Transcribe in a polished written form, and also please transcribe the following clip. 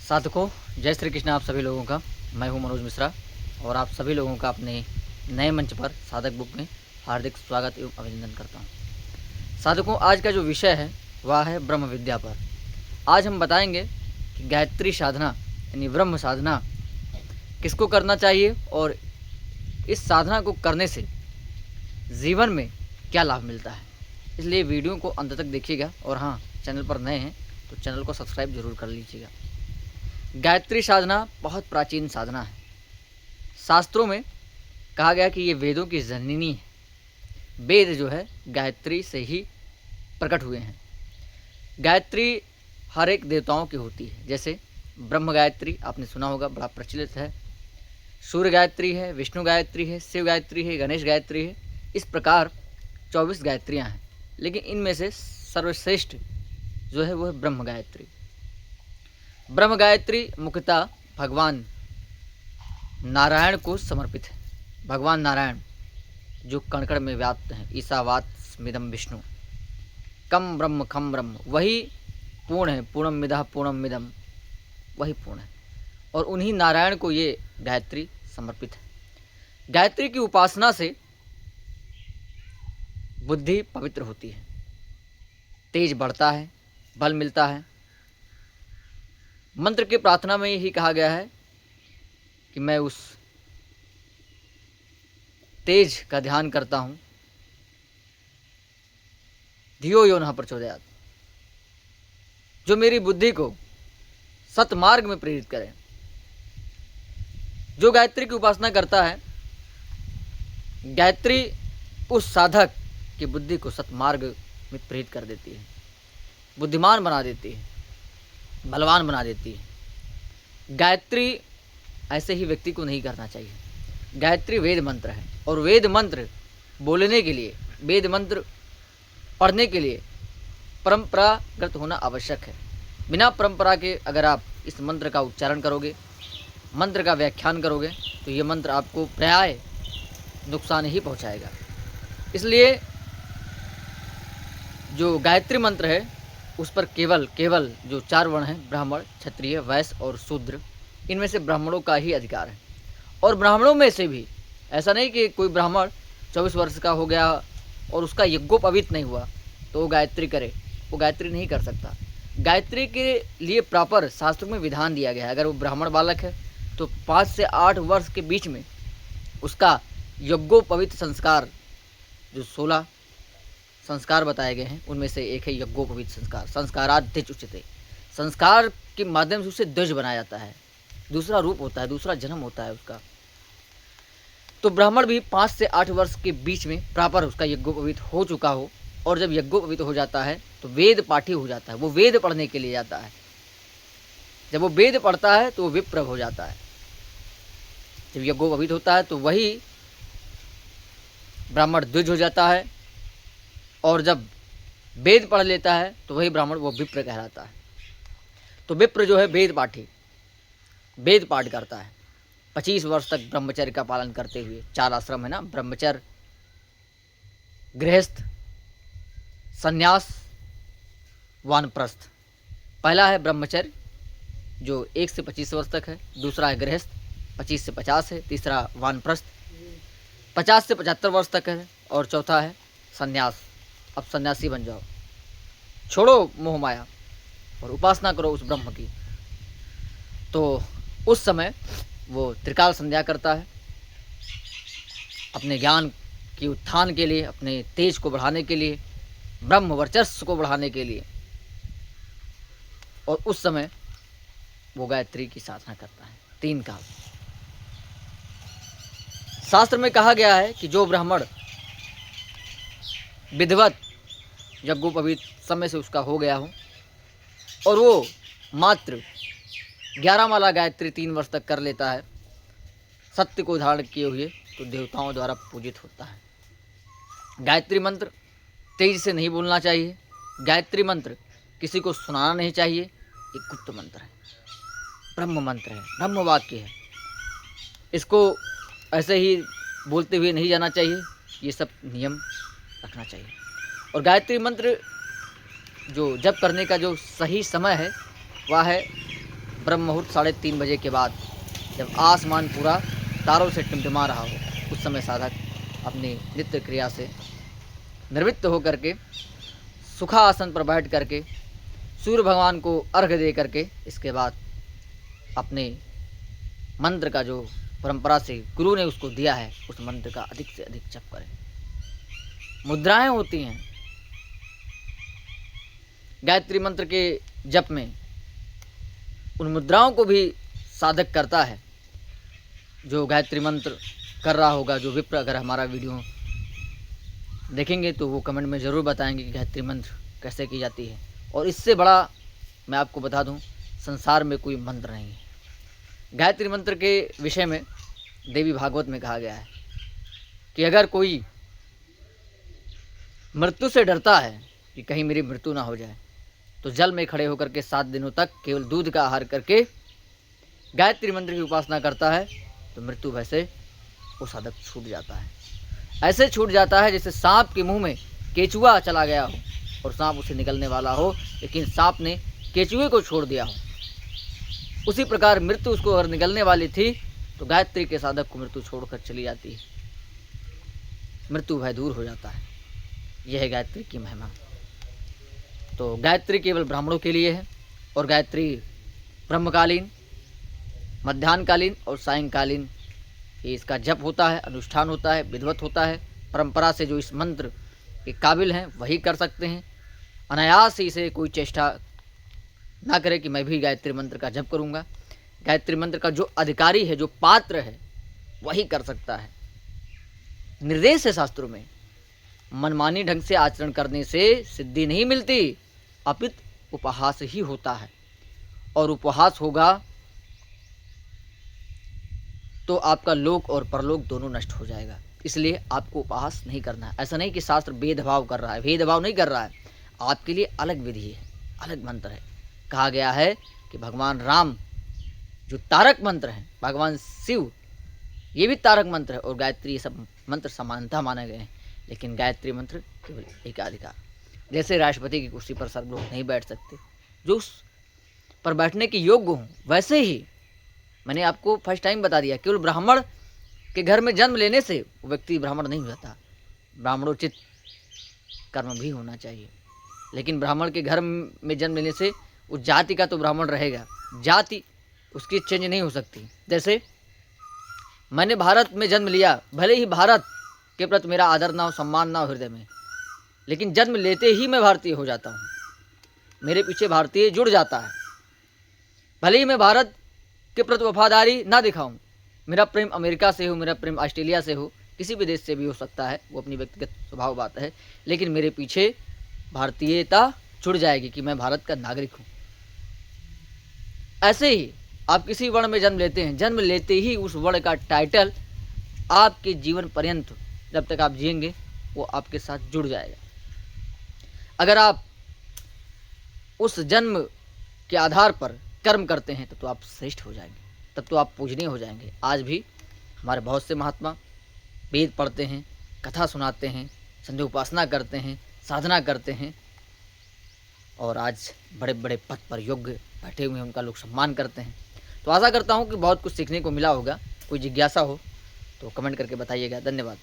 साधकों, जय श्री कृष्ण। आप सभी लोगों का मैं हूं मनोज मिश्रा और आप सभी लोगों का अपने नए मंच पर साधक बुक में हार्दिक स्वागत एवं अभिनंदन करता हूं। साधकों, आज का जो विषय है वह है ब्रह्म विद्या पर। आज हम बताएंगे कि गायत्री साधना यानी ब्रह्म साधना किसको करना चाहिए और इस साधना को करने से जीवन में क्या लाभ मिलता है। इसलिए वीडियो को अंत तक देखिएगा और हाँ, चैनल पर नए हैं तो चैनल को सब्सक्राइब जरूर कर लीजिएगा। गायत्री साधना बहुत प्राचीन साधना है। शास्त्रों में कहा गया कि ये वेदों की जननी है। वेद जो है गायत्री से ही प्रकट हुए हैं। गायत्री हर एक देवताओं की होती है। जैसे ब्रह्म गायत्री आपने सुना होगा, बड़ा प्रचलित है। सूर्य गायत्री है, विष्णु गायत्री है, शिव गायत्री है, गणेश गायत्री है। इस प्रकार 24 गायत्रियाँ हैं, लेकिन इनमें से सर्वश्रेष्ठ जो है वो है ब्रह्म गायत्री। ब्रह्म गायत्री मुख्यतः भगवान नारायण को समर्पित है। भगवान नारायण जो कण कण में व्याप्त हैं, ईसावात स्मिदम विष्णु, कम ब्रह्म खम ब्रह्म, वही पूर्ण है। पूर्णम मिदः पूर्णम मिदम, वही पूर्ण है और उन्हीं नारायण को ये गायत्री समर्पित है। गायत्री की उपासना से बुद्धि पवित्र होती है, तेज बढ़ता है, बल मिलता है। मंत्र की प्रार्थना में यही कहा गया है कि मैं उस तेज का ध्यान करता हूँ, धियो यो नः प्रचोदयात्, जो मेरी बुद्धि को सतमार्ग में प्रेरित करे। जो गायत्री की उपासना करता है, गायत्री उस साधक की बुद्धि को सतमार्ग में प्रेरित कर देती है, बुद्धिमान बना देती है, बलवान बना देती है। गायत्री ऐसे ही व्यक्ति को नहीं करना चाहिए। गायत्री वेद मंत्र है और वेद मंत्र बोलने के लिए, वेद मंत्र पढ़ने के लिए परंपरागत होना आवश्यक है। बिना परंपरा के अगर आप इस मंत्र का उच्चारण करोगे, मंत्र का व्याख्यान करोगे, तो ये मंत्र आपको प्राय नुकसान ही पहुंचाएगा। इसलिए जो गायत्री मंत्र है उस पर केवल जो 4 वर्ण हैं, ब्राह्मण, क्षत्रिय, वैश्य और शूद्र, इनमें से ब्राह्मणों का ही अधिकार है। और ब्राह्मणों में से भी ऐसा नहीं कि कोई ब्राह्मण 24 वर्ष का हो गया और उसका यज्ञोपवीत नहीं हुआ तो वो गायत्री करे, वो गायत्री नहीं कर सकता। गायत्री के लिए प्रॉपर शास्त्रों में विधान दिया गया है। अगर वो ब्राह्मण बालक है तो 5 से 8 वर्ष के बीच में उसका यज्ञोपवीत संस्कार, जो 16 संस्कार बताए गए हैं उनमें से एक है यज्ञोपवीत संस्कार। संस्कारात् द्विज उच्यते, संस्कार के माध्यम से उसे द्विज बनाया जाता है, दूसरा रूप होता है, दूसरा जन्म होता है उसका। तो ब्राह्मण भी 5 से 8 वर्ष के बीच में प्रॉपर उसका यज्ञोपवीत हो चुका हो, और जब यज्ञोपवीत हो जाता है तो वेद पाठी हो जाता है, वो वेद पढ़ने के लिए जाता है। जब वो वेद पढ़ता है तो वो विप्र हो जाता है। जब यज्ञोपवीत होता है तो वही ब्राह्मण द्विज हो जाता है, और जब वेद पढ़ लेता है तो वही ब्राह्मण वो विप्र कहलाता है। तो विप्र जो है वेद पाठी, वेद पाठ करता है 25 वर्ष तक ब्रह्मचर्य का पालन करते हुए। 4 आश्रम है ना, ब्रह्मचर्य, गृहस्थ, संन्यास, वानप्रस्थ। पहला है ब्रह्मचर्य जो 1 से 25 वर्ष तक है, दूसरा है गृहस्थ 25 से 50 है, तीसरा वानप्रस्थ 50 से 75 वर्ष तक है, और चौथा है संन्यास। अब सन्यासी बन जाओ, छोड़ो मोह माया और उपासना करो उस ब्रह्म की। तो उस समय वो त्रिकाल संध्या करता है अपने ज्ञान की उत्थान के लिए, अपने तेज को बढ़ाने के लिए, ब्रह्म वर्चस्व को बढ़ाने के लिए, और उस समय वो गायत्री की साधना करता है 3 काल। शास्त्र में कहा गया है कि जो ब्राह्मण विधिवत यज्ञोपवीत समय से उसका हो गया हो और वो मात्र 11 माला गायत्री 3 वर्ष तक कर लेता है, सत्य को धारण किए हुए, तो देवताओं द्वारा पूजित होता है। गायत्री मंत्र तेज से नहीं बोलना चाहिए। गायत्री मंत्र किसी को सुनाना नहीं चाहिए। एक गुप्त मंत्र है, ब्रह्म मंत्र है, ब्रह्म वाक्य है। इसको ऐसे ही बोलते हुए नहीं जाना चाहिए, ये सब नियम रखना चाहिए। और गायत्री मंत्र जो जप करने का जो सही समय है वह है ब्रह्म मुहूर्त 3:30 बजे के बाद, जब आसमान पूरा तारों से टिमटिमा रहा हो, उस समय साधक अपनी नित्य क्रिया से निवृत्त होकर के सुखासन पर बैठ करके सूर्य भगवान को अर्घ्य दे करके इसके बाद अपने मंत्र का जो परंपरा से गुरु ने उसको दिया है, उस मंत्र का अधिक से अधिक जप करें। मुद्राएं होती हैं गायत्री मंत्र के जप में, उन मुद्राओं को भी साधक करता है। जो गायत्री मंत्र कर रहा होगा, जो विप्र अगर हमारा वीडियो देखेंगे तो वो कमेंट में ज़रूर बताएंगे कि गायत्री मंत्र कैसे की जाती है। और इससे बड़ा मैं आपको बता दूं, संसार में कोई मंत्र नहीं है। गायत्री मंत्र के विषय में देवी भागवत में कहा गया है कि अगर कोई मृत्यु से डरता है कि कहीं मेरी मृत्यु ना हो जाए, तो जल में खड़े होकर के 7 दिनों तक केवल दूध का आहार करके गायत्री मंत्र की उपासना करता है, तो मृत्यु भय से वो साधक छूट जाता है। ऐसे छूट जाता है जैसे सांप के मुंह में केचुआ चला गया हो और सांप उसे निकलने वाला हो, लेकिन सांप ने केचुए को छोड़ दिया हो। उसी प्रकार मृत्यु उसको अगर निकलने वाली थी तो गायत्री के साधक को मृत्यु छोड़कर चली जाती है, मृत्यु भय दूर हो जाता है। यह है गायत्री की महिमा। तो गायत्री केवल ब्राह्मणों के लिए है, और गायत्री ब्रह्मकालीन, मध्याह्नकालीन और सायंकालीन ये इसका जप होता है, अनुष्ठान होता है, विधिवत होता है। परंपरा से जो इस मंत्र के काबिल हैं वही कर सकते हैं। अनायास ही इसे कोई चेष्टा ना करे कि मैं भी गायत्री मंत्र का जप करूँगा। गायत्री मंत्र का जो अधिकारी है, जो पात्र है, वही कर सकता है। निर्देश है शास्त्रों में, मनमानी ढंग से आचरण करने से सिद्धि नहीं मिलती, अपितु उपहास ही होता है। और उपहास होगा तो आपका लोक और परलोक दोनों नष्ट हो जाएगा। इसलिए आपको उपहास नहीं करना है। ऐसा नहीं कि शास्त्र भेदभाव कर रहा है, भेदभाव नहीं कर रहा है। आपके लिए अलग विधि है, अलग मंत्र है। कहा गया है कि भगवान राम जो तारक मंत्र हैं, भगवान शिव ये भी तारक मंत्र है, और गायत्री ये सब मंत्र समानता माने गए हैं। लेकिन गायत्री मंत्र केवल एकाधिकार। जैसे राष्ट्रपति की कुर्सी पर सब लोग नहीं बैठ सकते, जो उस पर बैठने के योग्य हों, वैसे ही मैंने आपको फर्स्ट टाइम बता दिया, केवल ब्राह्मण के घर में जन्म लेने से वो व्यक्ति ब्राह्मण नहीं होता। ब्राह्मणोचित कर्म भी होना चाहिए। लेकिन ब्राह्मण के घर में जन्म लेने से उस जाति का तो ब्राह्मण रहेगा, जाति उसकी चेंज नहीं हो सकती। जैसे मैंने भारत में जन्म लिया, भले ही भारत के प्रति मेरा आदर ना हो, सम्मान ना हो हृदय में, लेकिन जन्म लेते ही मैं भारतीय हो जाता हूँ, मेरे पीछे भारतीय जुड़ जाता है। भले ही मैं भारत के प्रति वफादारी ना दिखाऊं, मेरा प्रेम अमेरिका से हो, मेरा प्रेम ऑस्ट्रेलिया से हो, किसी भी देश से भी हो सकता है, वो अपनी व्यक्तिगत स्वभाव बात है, लेकिन मेरे पीछे भारतीयता जुड़ जाएगी कि मैं भारत का नागरिक हूँ। ऐसे ही आप किसी वर्ण में जन्म लेते हैं, जन्म लेते ही उस वर्ण का टाइटल आपके जीवन पर्यंत जब तक आप जिएंगे वो आपके साथ जुड़ जाएगा। अगर आप उस जन्म के आधार पर कर्म करते हैं तब तो आप श्रेष्ठ हो जाएंगे, तब तो आप पूजनीय हो जाएंगे। आज भी हमारे बहुत से महात्मा वेद पढ़ते हैं, कथा सुनाते हैं, संध्या उपासना करते हैं, साधना करते हैं, और आज बड़े बड़े पद पर योग्य बैठे हुए हैं, उनका लोग सम्मान करते हैं। तो आशा करता हूँ कि बहुत कुछ सीखने को मिला होगा। कोई जिज्ञासा हो तो कमेंट करके बताइएगा। धन्यवाद।